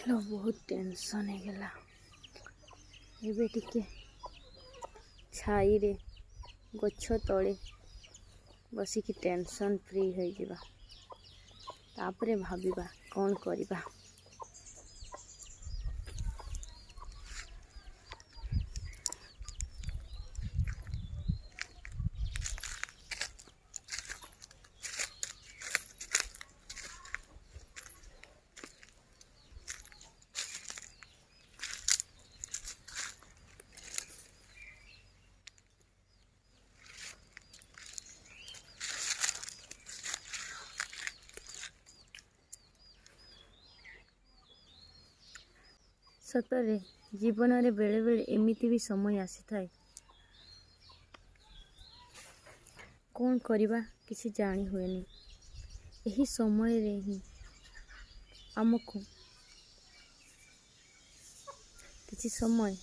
लो बहुत टेंशन है गला एबे टिके छाई रे गछ तले बसिकी टेंशन फ्री हो जिबा तापरे भाबिबा कौन करिबा। सतरे जीवन में बेले बेले एमिति भी समय आसी थाए कौन करिबा किसी जानी हुएनी। यही समय रे ही आमको किसी समय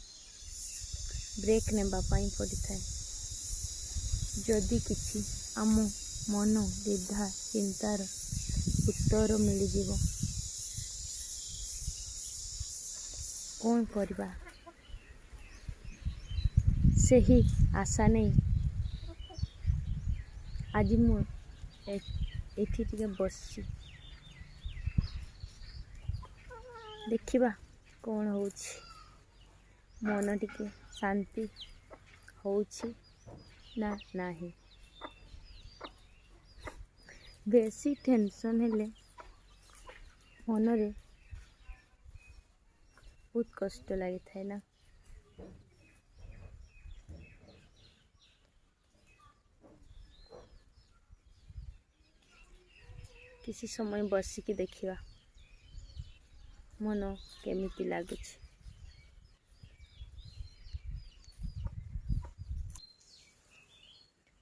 ब्रेक नेबा पाई पड़ी थाए। जदि किसी आम मन द्विधा चिंतार उत्तर मिल जिवो कौन करिबा सही आशा नहीं आज मु एठी टिके बसी देखिबा कौन होउछि मन टिके शांति होउछि ना नाही। बेसी टेंशन हेले मन रे बहुत कष्ट लगी थाए ना। किसी समय बसिकी देखिबा मन केमिति लागुछि।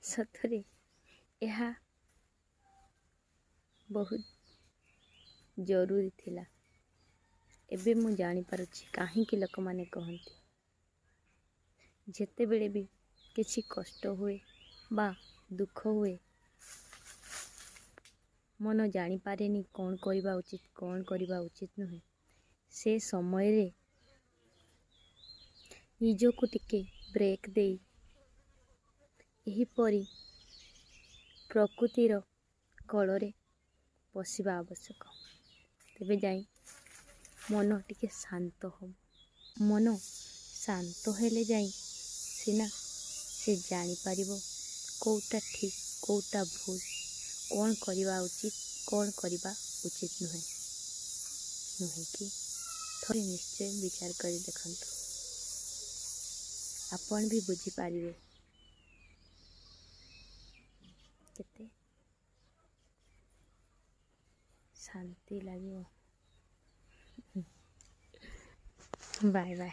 सतरे यह बहुत जरूरी थिला। एबे मु जानी पारुछि काहेकि लोक माने कहंती जेते बेले भी किछि कष्ट हुए बा दुख हुए मन जानी पारेनी कौन करिबा उचित कौन करिबा उचित नुहे। से समय रे निजो को टिके ब्रेक दे यही परी प्रकृतिर कଳରେ बसिबा आवश्यक। तेबे जाई मन टिके शांत हो। मन शांत हेले जाई सिना से जानी पारिबो कोउटा ठीक कोउटा भूल कौन करिबा उचित कौन करिबा उचित नुहे नुहे कि थोड़े निश्चय विचार करी देखंतु आपण भी बुझी पारिबे केते शांति लगे। Bye bye.